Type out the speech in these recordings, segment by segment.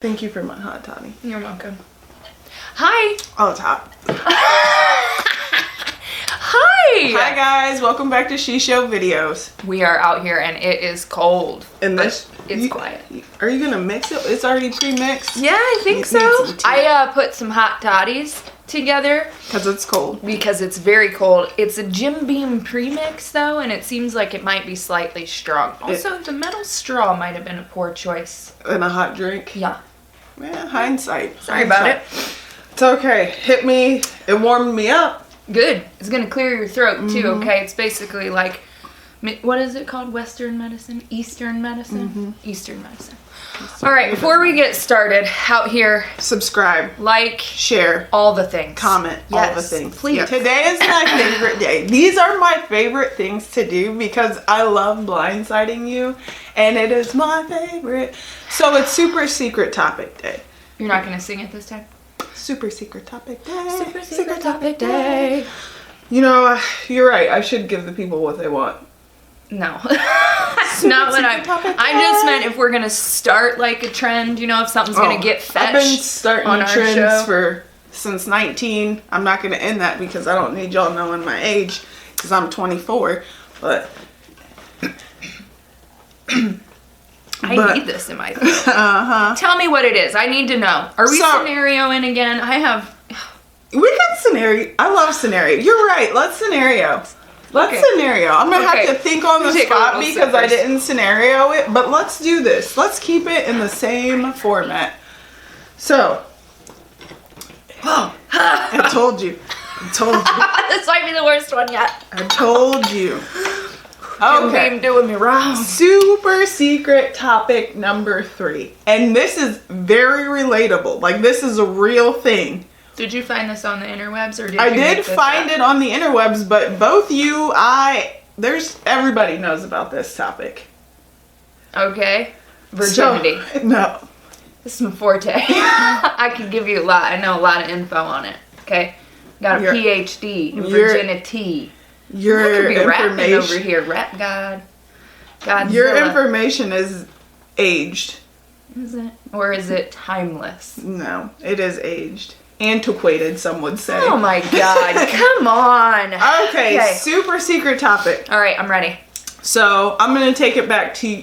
Thank you for my hot toddy. You're welcome. Hi. Oh, it's hot. Hi. Hi guys, welcome back to She Show Videos. We are out here and it is cold. And this, it's quiet. Are you gonna mix it? It's already pre-mixed. Yeah, I think so. I put some hot toddies together because it's cold. Because it's very cold. It's a Jim Beam premix though, and it seems like it might be slightly strong. Also, the metal straw might have been a poor choice. And a hot drink. Yeah. Yeah, hindsight. Sorry about it. It's okay. Hit me. It warmed me up. Good. It's gonna clear your throat too. Okay. It's basically like, what is it called? Western medicine? Eastern medicine? Eastern medicine. All right. Before we get started, out here, subscribe, like, share, all the things, comment, yes, all the things. Please. Yeah. Today is my favorite day. These are my favorite things to do because I love blindsiding you, and it is my favorite. So it's super secret topic day. You're not gonna sing it this time? Super secret topic day. Super secret topic day. You know, you're right. I should give the people what they want. No. That's not what I just meant if we're gonna start like a trend, you know, if something's gonna get fetched. I've been starting on trends since 19. I'm not gonna end that because I don't need y'all knowing my age because I'm 24. But I need this in my life. Tell me what it is. I need to know. Are we scenarioing again? We got scenario. I love scenario. You're right. Let's scenario. Scenario. I'm gonna have to think on the spot because I didn't scenario it. But let's do this. Let's keep it in the same format. So, I told you. This might be the worst one yet. I told you. Okay. You're doing me wrong. Super secret topic number 3. And this is very relatable. Like, this is a real thing. Did you find this on the interwebs or did I did find it on the interwebs, but both everybody knows about this topic. Okay. Virginity. So, no. This is my forte. I can give you a lot. I know a lot of info on it. Okay. Got a PhD in virginity. Your information over here, rap god. Godzilla. Your information is aged. Is it? Or is it timeless? No, it is aged. Antiquated, some would say. Oh my god, come on. Okay, super secret topic. All right, I'm ready. So, I'm going to take it back to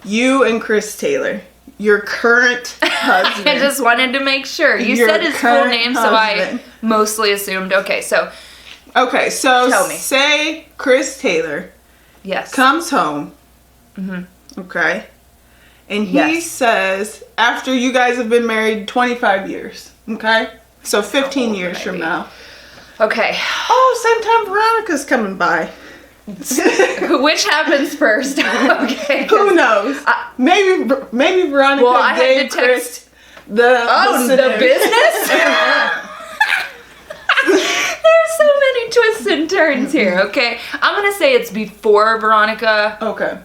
you and Chris Taylor, your current husband. I just wanted to make sure. You said his full name, so I mostly assumed. Okay, so tell me. Say Chris Taylor comes home. Okay. And he says, after you guys have been married 25 years. Okay. So 15 years from now. Okay. Oh, sometime Veronica's coming by. Which happens first? Okay. Who knows? Maybe Veronica. Well, I had to text the business. There's so many twists and turns here. Okay, I'm gonna say it's before Veronica. Okay.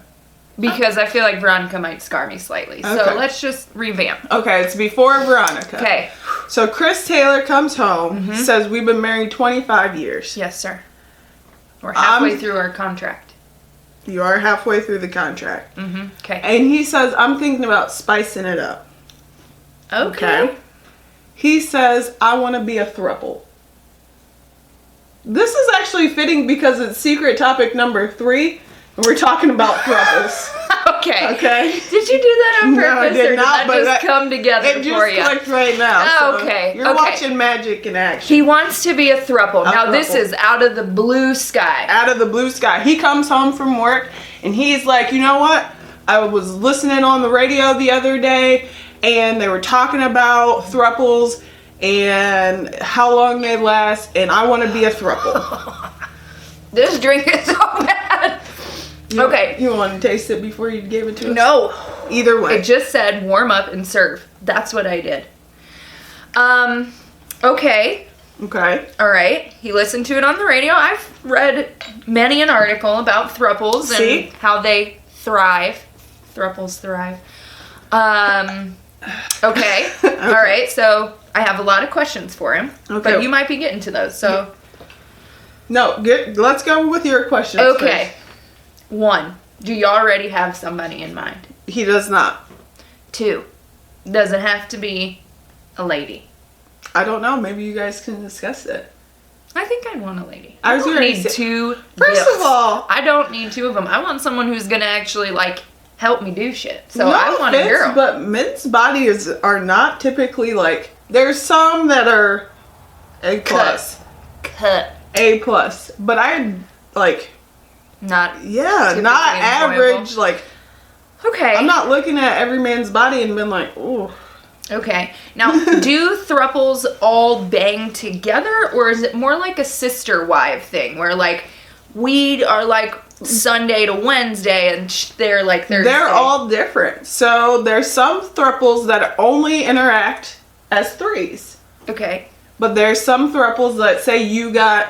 Because I feel like Veronica might scar me slightly. So let's just revamp. Okay, it's before Veronica. Okay. So Chris Taylor comes home, says we've been married 25 years. Yes, sir. We're halfway through our contract. You are halfway through the contract. Okay. And he says, I'm thinking about spicing it up. Okay. He says, I want to be a throuple. This is actually fitting because it's secret topic number 3. And we're talking about throuples. Okay. Did you do that on purpose? No, I did not, or did that just come together for you? It just clicked right now. Okay. You're watching magic in action. He wants to be a throuple. Now this is out of the blue sky. Out of the blue sky. He comes home from work and he's like, you know what? I was listening on the radio the other day and they were talking about throuples and how long they last, and I want to be a throuple. This drink is so bad. You want to taste it before you gave it to us? No. Either way. It just said warm up and serve. That's what I did. Okay. All right. He listened to it on the radio. I've read many an article about throuples and how they thrive. Throuples thrive. Okay. All right. So I have a lot of questions for him. Okay. But you might be getting to those. So. No. Let's go with your questions. Okay. First. 1. Do you already have somebody in mind? He does not. 2. Does it have to be a lady? I don't know. Maybe you guys can discuss it. I think I'd want a lady. I was don't gonna need say- two. First gifts. of all, I don't need two of them. I want someone who's gonna actually like help me do shit. So no I want a offense, girl. but men's bodies are not typically like. There's some that are A plus, Cut. A plus, but I like. Not. Yeah, Typically not enjoyable. average. Like, Okay. I'm not looking at every man's body and been like, ooh. Okay. Now, do thruples all bang together, or is it more like a sister wife thing where like we are like Sunday to Wednesday and they're like Thursday? They're all different. So there's some thruples that only interact as threes, Okay. but there's some thruples that say you got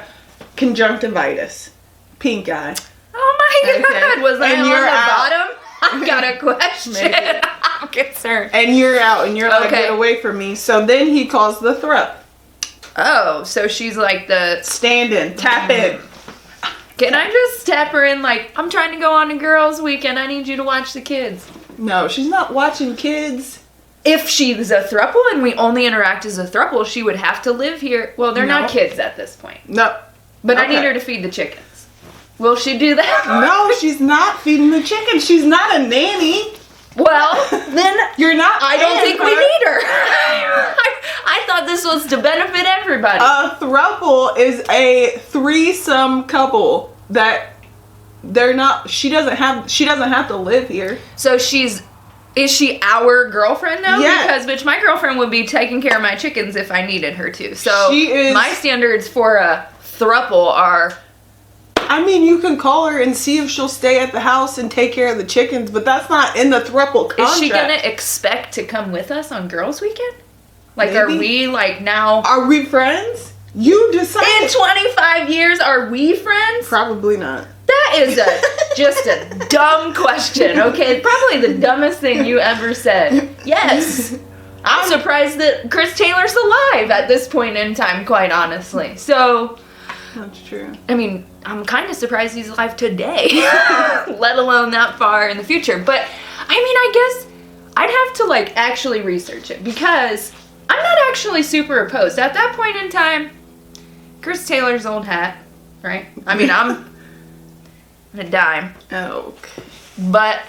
conjunctivitis, pink eye. Oh my Okay. God. Was I And on you're the out. bottom? I got a question. Maybe. I'm concerned. And you're out, and you're like, Okay. get away from me. So then he calls the thrup. Oh, so she's like the. Stand in, tap in. Can I just tap her in like, I'm trying to go on a girls' weekend. I need you to watch the kids. No, she's not watching kids. If she's a throuple and we only interact as a throuple, she would have to live here. Well, they're No. not kids at this point. No. But I Okay. need her to feed the chickens. Will she do that? No, she's not feeding the chicken. She's not a nanny. Well, then You're not. I don't paying think we her. need her. I thought this was to benefit everybody. A throuple is a threesome couple that they're not. She doesn't have to live here. So is she our girlfriend though? Yeah. Because bitch, my girlfriend would be taking care of my chickens if I needed her to. So She is- my standards for a throuple are. I mean, you can call her and see if she'll stay at the house and take care of the chickens, but that's not in the throuple contract. Is she gonna expect to come with us on girls' weekend? Like, are Maybe. we like now? Are we friends? You decide. In 25 years, are we friends? Probably not. That is just a dumb question, okay? Probably the dumbest thing you ever said. Yes. I'm surprised that Chris Taylor's alive at this point in time, quite honestly. So, That's true. I mean, I'm kind of surprised he's alive today, let alone that far in the future. But, I mean, I guess I'd have to, like, actually research it because I'm not actually super opposed. At that point in time, Chris Taylor's old hat, right? I mean, I'm a dime. Okay. But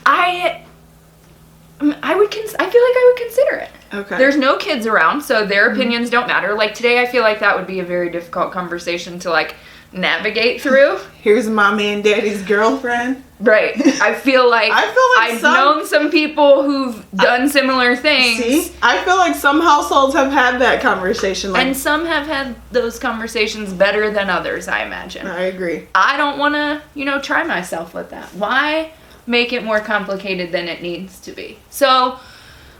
I feel like I would consider it. Okay. There's no kids around, so their opinions don't matter. Like today, I feel like that would be a very difficult conversation to like navigate through. Here's mommy and daddy's girlfriend. Right. I feel like I've known some people who've done similar things. See, I feel like some households have had that conversation. Like, And some have had those conversations better than others, I imagine. I agree. I don't want to, try myself with that. Why make it more complicated than it needs to be? So,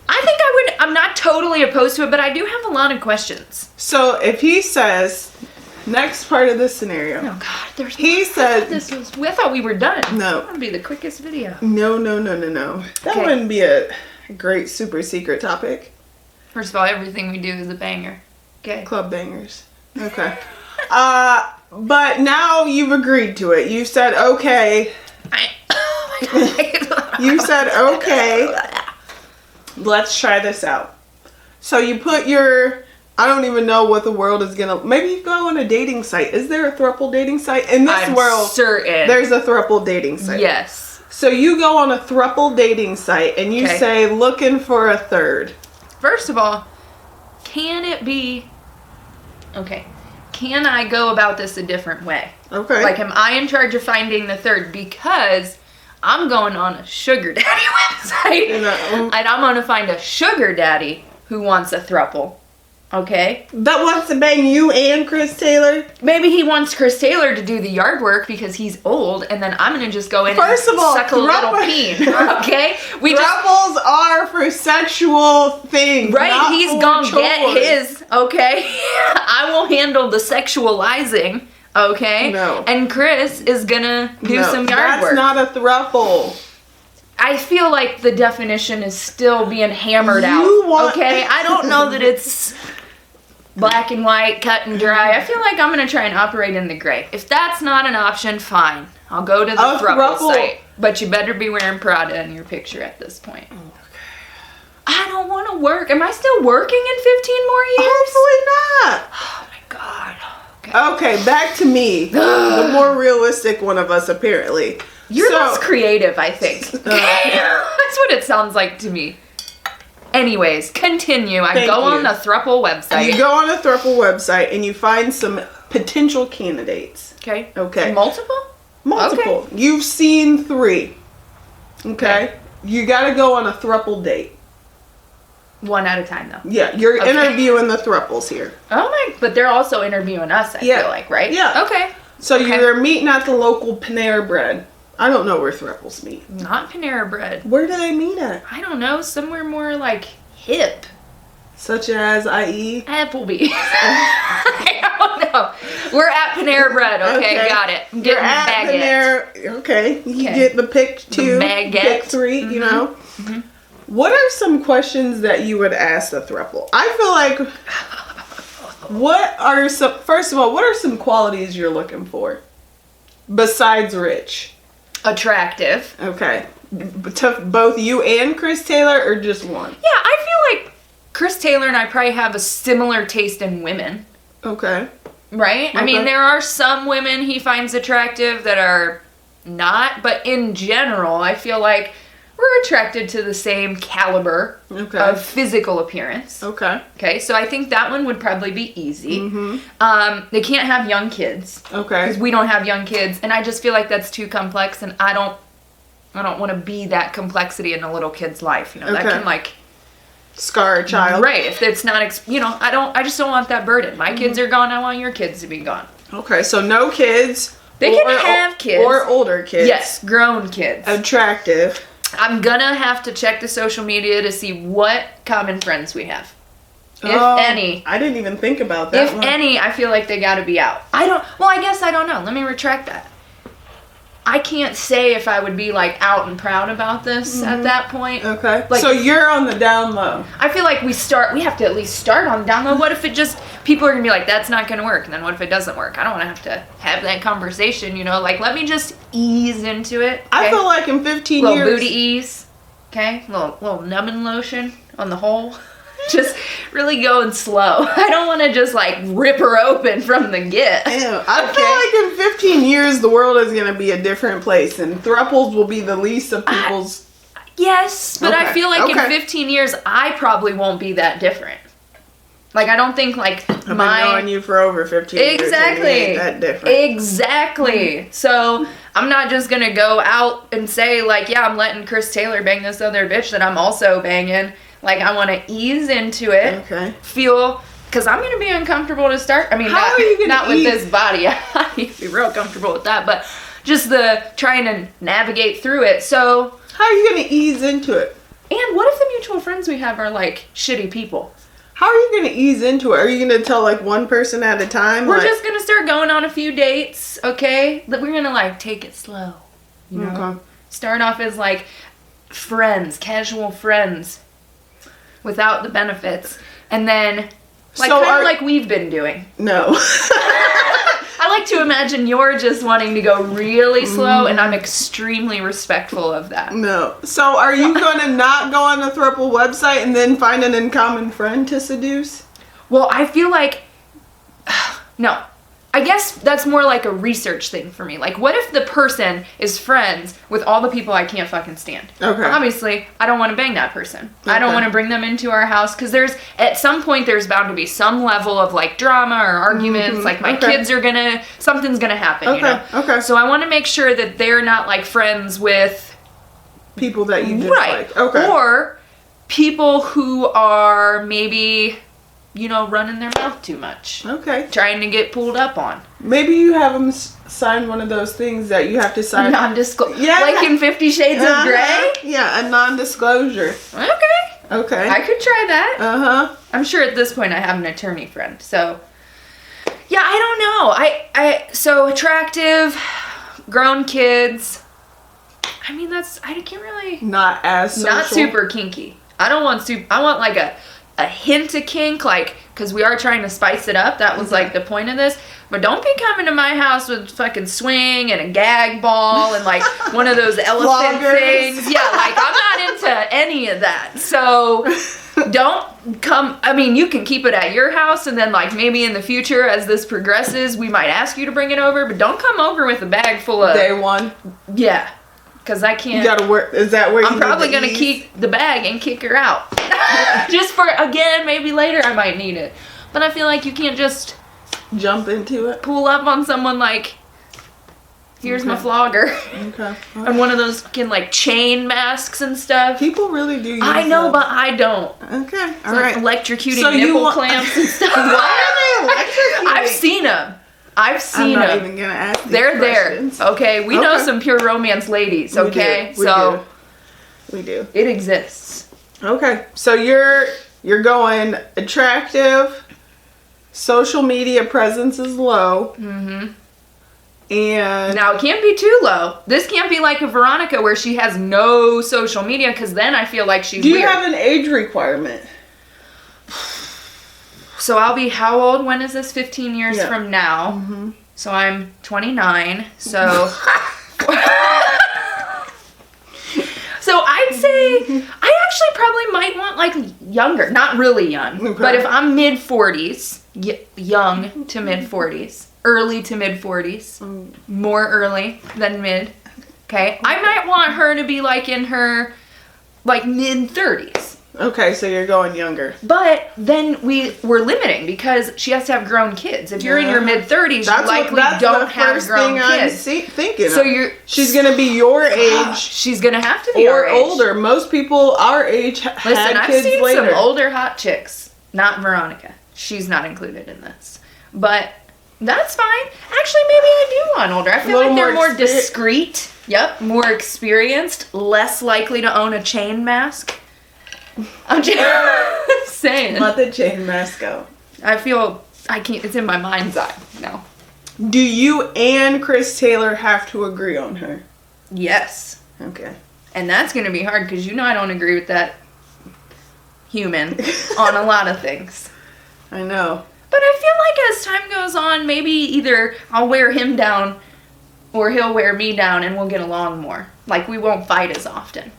I think I'm not totally opposed to it, but I do have a lot of questions. So if he says, next part of this scenario. Oh God, there's. He said, I thought we were done. No. That would be the quickest video. no. That Okay. wouldn't be a great super secret topic. First of all, everything we do is a banger. Okay. Club bangers. Okay. But now you've agreed to it. You said, okay. Oh my God. You said, okay. Let's try this out. So you put I don't even know what the world is gonna. Maybe you go on a dating site. Is there a throuple dating site in this I'm world? certain. There's a throuple dating site. Yes. So you go on a throuple dating site and you Okay. say looking for a third. First of all, can I go about this a different way? Okay. Like, am I in charge of finding the third? Because I'm going on a sugar daddy website. No. And I'm going to find a sugar daddy who wants a throuple. Okay? That wants to bang you and Chris Taylor. Maybe he wants Chris Taylor to do the yard work because he's old, and then I'm going to just go in First and of all, suck a little peen. Okay? Throuples are for sexual things. Right, not he's for gonna chores. get his, okay? I will handle the sexualizing, okay? No. And Chris is gonna do No, some yard work. That's not a throuple. I feel like the definition is still being hammered out, okay? I don't know that it's black and white, cut and dry. I feel like I'm gonna try and operate in the gray. If that's not an option, fine. I'll go to the throuple site. But you better be wearing Prada in your picture at this point. I don't want to work. Am I still working in 15 more years? Hopefully not. Oh my God. Okay, back to me. The more realistic one of us, apparently. You're less creative, I think. That's what it sounds like to me. Anyways, continue. I go on the Throuple website. You go on the Throuple website and you find some potential candidates. Okay. Okay. Multiple? Multiple. Okay. You've seen 3. Okay. You got to go on a Throuple date. One at a time, though. Yeah, you're interviewing the Throuples here. Oh my! But they're also interviewing us. I feel like, right? Yeah. Okay. So you're meeting at the local Panera Bread. I don't know where Throuples meet. Not Panera Bread. Where do they meet at? I don't know. Somewhere more like hip. Such as, i.e. Applebee's. I don't know. We're at Panera Bread. Okay, got it. I'm getting baguette. Panera. Okay, you get the pick 2, pick 3. You know. Mm-hmm. What are some questions that you would ask the Throuple? I feel like. First of all, what are some qualities you're looking for besides rich? Attractive. Okay. To both you and Chris Taylor, or just one? Yeah, I feel like Chris Taylor and I probably have a similar taste in women. Okay. Right? Okay. I mean, there are some women he finds attractive that are not, but in general, I feel like we're attracted to the same caliber of physical appearance. Okay. Okay, so I think that one would probably be easy. Mm-hmm. They can't have young kids. Okay. Because we don't have young kids, and I just feel like that's too complex, and I don't want to be that complexity in a little kid's life. You know, that can like scar a child. Right. If it's not, I just don't want that burden. My kids are gone. I want your kids to be gone. Okay, so no kids. They can have kids. Or older kids. Yes, grown kids. Attractive. I'm gonna have to check the social media to see what common friends we have. If any. I didn't even think about that. If any, I feel like they gotta be out. I guess I don't know. Let me retract that. I can't say if I would be like out and proud about this at that point. Okay. Like, so you're on the down low. I feel like we have to at least start on the down low. What if people are going to be like, that's not going to work. And then what if it doesn't work? I don't want to have to have that conversation, like let me just ease into it. Okay? I feel like in 15 years. Little booty ease. Okay. Little numbing lotion on the hole. Just really going slow. I don't want to just like rip her open from the get. I feel like in 15 years the world is going to be a different place and Throuples will be the least of people's. Yes, but I feel like in 15 years I probably won't be that different. Like I don't think like I've been knowing you for over 15 years. Exactly. And you ain't that different. Exactly. So I'm not just going to go out and say like, yeah, I'm letting Chris Taylor bang this other bitch that I'm also banging. Like, I want to ease into it. Okay. Because I'm going to be uncomfortable to start. I mean, not with this body. I'd be real comfortable with that. But just trying to navigate through it. So. How are you going to ease into it? And what if the mutual friends we have are, like, shitty people? How are you going to ease into it? Are you going to tell, like, one person at a time? We're just going to start going on a few dates, okay? We're going to, like, take it slow. You know? Okay. Start off as, like, friends, casual friends. Without the benefits. And then, like, like we've been doing. No. I like to imagine you're just wanting to go really slow, and I'm extremely respectful of that. No. So are you going to not go on the Throuple website and then find an uncommon friend to seduce? Well, I feel like... No. I guess that's more like a research thing for me. Like, what if the person is friends with all the people I can't fucking stand? Okay. Obviously, I don't want to bang that person. Okay. I don't want to bring them into our house because at some point, there's bound to be some level of like drama or arguments. Mm-hmm. Like my kids are something's gonna happen, you know? Okay. So I want to make sure that they're not like friends with people that you dislike. Right. Okay. Or people who are maybe... running their mouth too much. Okay. Trying to get pulled up on. Maybe you have them sign one of those things that you have to sign. Non-disclosure. Yeah. Like in 50 Shades of Grey? Yeah, a non-disclosure. Okay. I could try that. Uh-huh. I'm sure at this point I have an attorney friend, so... Yeah, I don't know. So attractive, grown kids. I mean, I can't really... Not as social. Not super kinky. I don't want I want like a hint of kink, like, because we are trying to spice it up. That was like the point of this. But don't be coming to my house with fucking swing and a gag ball and like one of those elephant Floggers. things. Yeah, like I'm not into any of that. So don't come. I mean, you can keep it at your house, and then like maybe in the future as this progresses, we might ask you to bring it over. But don't come over with a bag full of Day one. Yeah, because I can't. You gotta work. Is that where you I'm probably need gonna ease? keep the bag and kick her out. Just for, again, maybe later I might need it. But I feel like you can't just jump into it. pull up on someone like, here's my Okay. flogger. Okay. And one of those fucking like chain masks and stuff. People really do use I know, those. but I don't. Okay. It's All like right. electrocuting So you nipple want- clamps and stuff. Why are they electrocuting? I've seen them. I've I'm seen not them. even gonna ask these They're questions. there. Okay, we know Okay. some pure romance ladies. Okay, We so do. We do. it exists. Okay. So you're going attractive. Social media presence is low. Mm-hmm. And Now, it can't be too low. This can't be like a Veronica where she has no social media, because then I feel like she's do you weird. have an age requirement? So I'll be how old? When is this? 15 years Yeah. from now. Mm-hmm. So I'm 29. So... So I'd say I actually probably might want like younger, not really young, Okay. but if I'm mid 40s, young to mid 40s, early to mid 40s, more early than mid. Okay, I might want her to be like in her like mid 30s. Okay, so you're going younger. But then we're limiting because she has to have grown kids. If you're in your Yeah. mid 30s, you That's likely that's don't the have first grown thing I'm kids. thinking. So of. you're She's gonna be your age she's gonna have to be or our age. older. Most people our age Listen, had I've kids seen later. some older hot chicks. Not Veronica. She's not included in this. But that's fine. Actually, maybe I do want older. I feel Little like they're more more discreet. Yep, more experienced, less likely to own a chain mask. I'm just saying. Let the chain mask go. I feel I can't. It's in my mind's eye now. Do you and Chris Taylor have to agree on her? Yes, Okay. and that's gonna be hard because you know I don't agree with that human on a lot of things. I know. But I feel like as time goes on, maybe either I'll wear him down or he'll wear me down and we'll get along more. Like, we won't fight as often.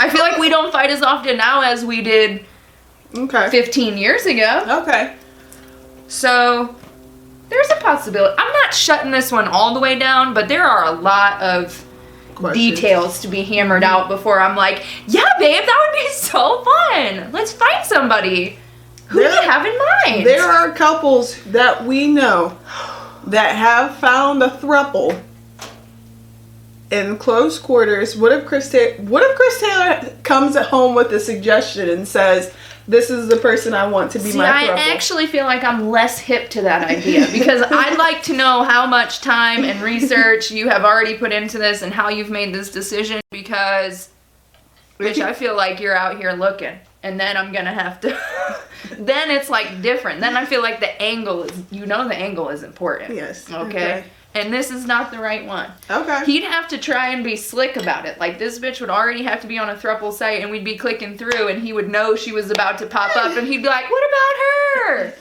I feel like we don't fight as often now as we did Okay. 15 years ago. Okay. So, there's a possibility. I'm not shutting this one all the way down, but there are a lot of Questions. details to be hammered out before I'm like, yeah, babe, that would be so fun. Let's find somebody. Who do you have in mind? There are couples that we know that have found a throuple in close quarters. What if Chris Taylor comes at home with a suggestion and says, "This is the person I want to be See, my I throuple"? actually feel like I'm less hip to that idea because I'd like to know how much time and research you have already put into this and how you've made this decision because, bitch, I feel like you're out here looking. And then I'm gonna have to, then it's like different. Then I feel like the angle is, the angle is important. Yes. Okay? And this is not the right one. Okay. He'd have to try and be slick about it. Like, this bitch would already have to be on a throuple site and we'd be clicking through and he would know she was about to pop up and he'd be like, what about her?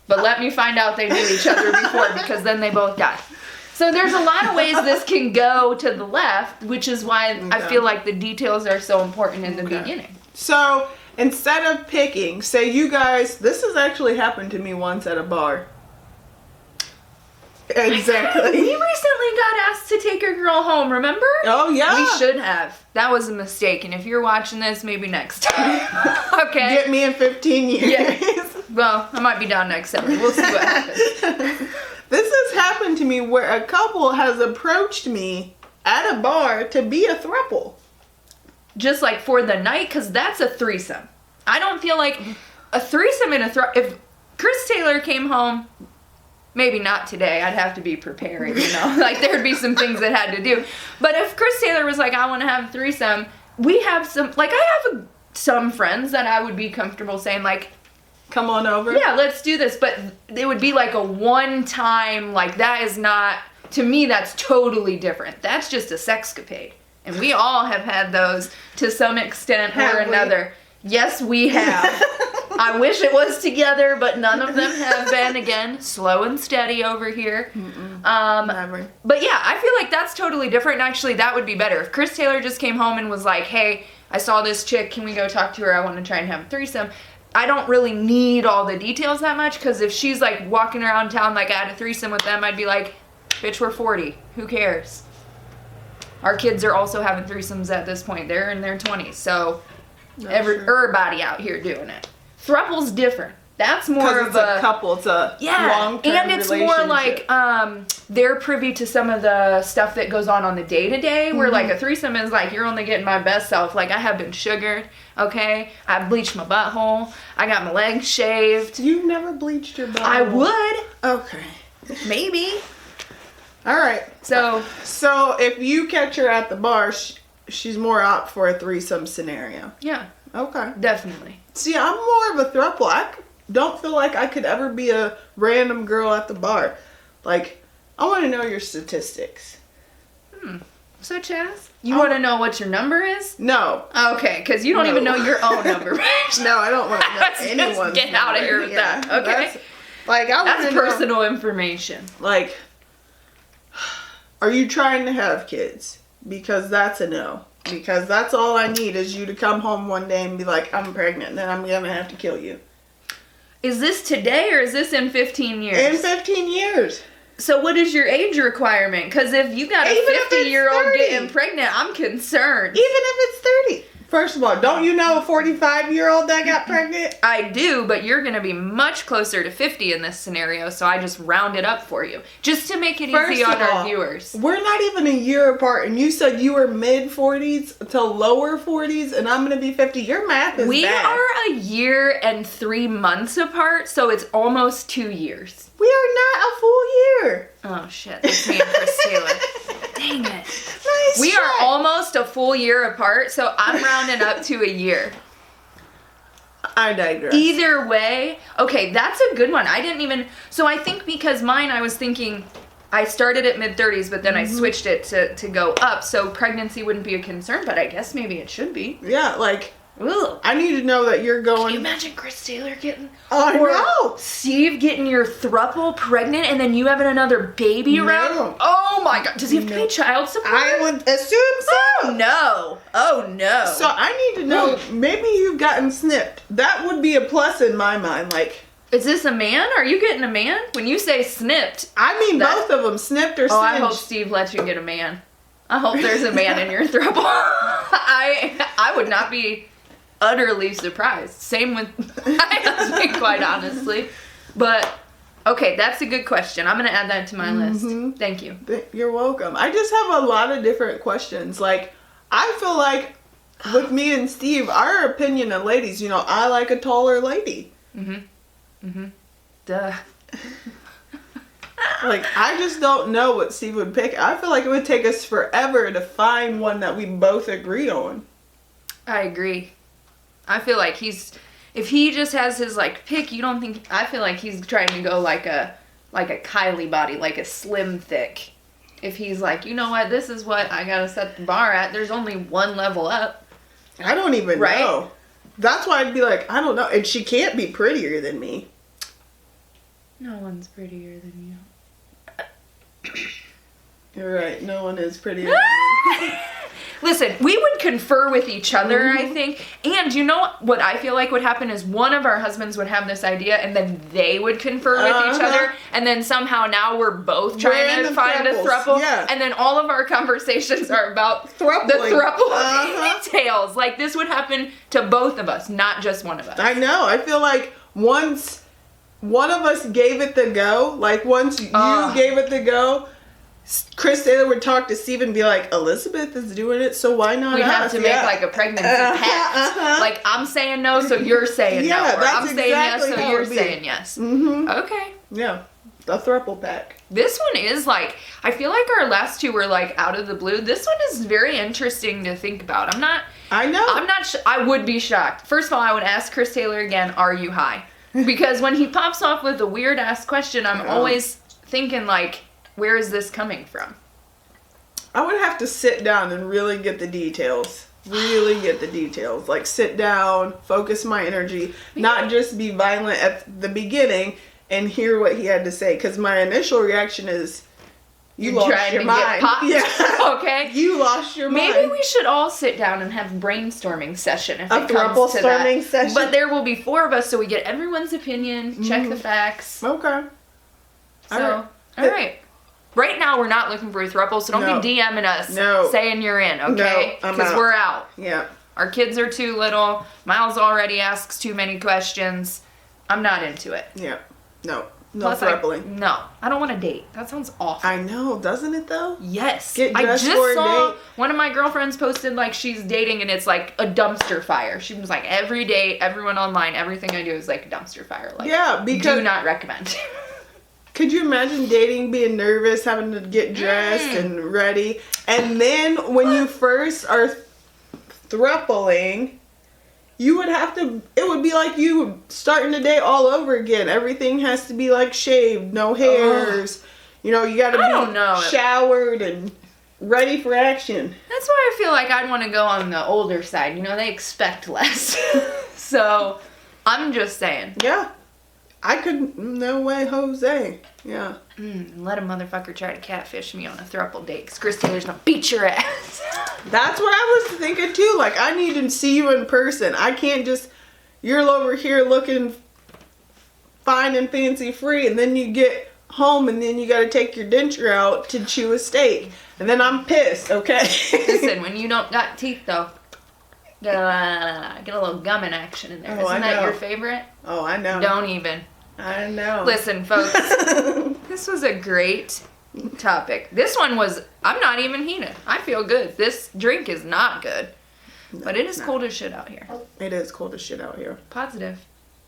But let me find out they knew each other before because then they both die. So there's a lot of ways this can go to the left, which is why I Okay. feel like the details are so important in the Okay. beginning. So instead of picking, say you guys, this has actually happened to me once at a bar. Exactly. We recently got asked to take a girl home, remember? Oh yeah. We should have. That was a mistake. And if you're watching this, maybe next time. Okay. Get me in 15 years. Yeah. Well, I might be down next summer. We'll see what happens. This has happened to me where a couple has approached me at a bar to be a throuple. Just like for the night, because that's a threesome. I don't feel like a threesome in a if Chris Taylor came home, maybe not today, I'd have to be preparing, like there'd be some things that had to do. But if Chris Taylor was like, I want to have a threesome, we have some, like I have some friends that I would be comfortable saying like, Come on over. yeah, let's do this. But it would be like a one time, like that is not, to me, that's totally different. That's just a sexcapade. And we all have had those to some extent Have or we? another. Yes, we have. I wish it was together, but none of them have been. Again, slow and steady over here. Never. But yeah, I feel like that's totally different. And actually, that would be better. If Chris Taylor just came home and was like, hey, I saw this chick. Can we go talk to her? I want to try and have a threesome. I don't really need all the details that much, because if she's like walking around town like I had a threesome with them, I'd be like, bitch, we're 40. Who cares? Our kids are also having threesomes at this point. They're in their 20s. So everybody out here doing it. Throuples different. That's more of a couple. It's a long-term and it's more like they're privy to some of the stuff that goes on the day-to-day, where like a threesome is like, you're only getting my best self. Like, I have been sugared, okay? I bleached my butthole. I got my legs shaved. You've never bleached your butthole? I would. Okay. Maybe. All right. So if you catch her at the bar, she's more up for a threesome scenario. Yeah. Okay. Definitely. See, I'm more of a throuple. I don't feel like I could ever be a random girl at the bar. Like, I want to know your statistics. Such as? You want to know what your number is? No. Okay, because you don't even know your own number. No, I don't want to know anyone's Get out of here with that. Okay. That's personal information. Like, are you trying to have kids? Because that's a no. Because that's all I need is you to come home one day and be like, I'm pregnant, then I'm going to have to kill you. Is this today or is this in 15 years? In 15 years. So what is your age requirement? Because if you got a 50-year-old getting pregnant, I'm concerned. Even if it's 30. First of all, don't you know a 45-year-old that got pregnant? I do, but you're going to be much closer to 50 in this scenario, so I just round it up for you. Just to make it easy on our viewers. We're not even a year apart, and you said you were mid-40s to lower 40s, and I'm going to be 50. Your math is bad. We are a year and 3 months apart, so it's almost 2 years. We are not a full year. Oh, shit. That's me and Chris Taylor. Dang it. Nice We shot. are almost a full year apart, so I'm rounding up to a year. I digress. Either way, okay, that's a good one. I didn't even, so I think because mine, I was thinking, I started at mid-30s, but then I switched it to go up, so pregnancy wouldn't be a concern, but I guess maybe it should be. Yeah, like, Ugh. I need to know that you're going... Can you imagine Chris Taylor getting... Oh, no! Steve getting your throuple pregnant and then you having another baby around? Oh my god. Does he have to pay child support? I would assume so. Oh no. Oh no. So I need to know, maybe you've gotten snipped. That would be a plus in my mind. Like, is this a man? Are you getting a man? When you say snipped. I mean both of them, snipped or singed. Oh, I hope Steve lets you get a man. I hope there's a man in your throuple. I would not be utterly surprised. Same with my husband, quite honestly. But, okay, that's a good question. I'm going to add that to my list. Thank you. You're welcome. I just have a lot of different questions. Like, I feel like with me and Steve, our opinion of ladies, you know, I like a taller lady. Duh. Like, I just don't know what Steve would pick. I feel like it would take us forever to find one that we both agree on. I agree. I feel like if he just has his like pick, I feel like he's trying to go like a Kylie body, like a slim thick. If he's like, you know what, this is what I gotta set the bar at, there's only one level up. I don't even know. That's why I'd be like, I don't know. And she can't be prettier than me. No one's prettier than you. You're right. No one is prettier than me. Listen, we would confer with each other, I think. And you know what I feel like would happen is one of our husbands would have this idea and then they would confer with each other. And then somehow now we're both trying to find a throuple. Yeah. And then all of our conversations are about the Throupling. throuple details. Like this would happen to both of us, not just one of us. I know. I feel like once one of us gave it the go, like once you gave it the go, Chris Taylor would talk to Steve and be like, Elizabeth is doing it, so why not We'd us? have to make like a pregnancy pact. Like, I'm saying no, so you're saying no. Or I'm saying yes, so you're saying yes. Okay. Yeah. The throuple pack. This one is like, I feel like our last two were like out of the blue. This one is very interesting to think about. I would be shocked. First of all, I would ask Chris Taylor again, are you high? Because when he pops off with a weird ass question, I'm always thinking like, where is this coming from? I would have to sit down and really get the details. really get the details. Like, sit down, focus my energy, not just be violent at the beginning and hear what he had to say. Because my initial reaction is, you lost your mind. Yeah. Okay. You lost your mind. Maybe we should all sit down and have a brainstorming session if a it comes to that. Throuples session. But there will be 4 of us, so we get everyone's opinion, check the facts. Okay. So, all right. Right now, we're not looking for a throuple, so don't be DMing us saying you're in, okay? Because we're out. Yeah. Our kids are too little. Miles already asks too many questions. I'm not into it. Yeah. No Plus, throupling. No, I don't want to date. That sounds awful. I know, doesn't it though? Yes. Get I dressed just for a saw date. one of my girlfriends posted like she's dating and it's like a dumpster fire. She was like, every date, everyone online, everything I do is like a dumpster fire. Like, yeah, because do not recommend. Could you imagine dating, being nervous, having to get dressed and ready, and then when you first are throupling, you would have to, it would be like you starting the day all over again. Everything has to be like shaved, no hairs. You know, you got to be showered and ready for action. That's why I feel like I'd want to go on the older side. You know, they expect less. So, I'm just saying. Yeah. I could, no way, Jose. Yeah. Let a motherfucker try to catfish me on a throuple date, because Chris Taylor's gonna beat your ass. That's what I was thinking too. Like, I need to see you in person. I can't just, you're over here looking fine and fancy free, and then you get home and then you gotta take your denture out to chew a steak. And then I'm pissed, okay? Listen, when you don't got teeth though, get a little gum in action in there. Oh, Isn't that your favorite? Oh, I know. Don't even. I know. Listen, folks, this was a great topic. This one was, I'm not even heated. I feel good. This drink is not good. No, but it is cold as shit out here. It is cold as shit out here. Positive.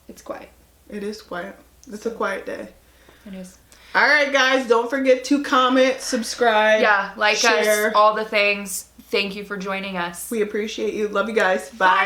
It's quiet. It is quiet. It's a quiet day. It is. All right, guys. Don't forget to comment, subscribe. Yeah, like share. us, all the things. Thank you for joining us. We appreciate you. Love you guys. Bye.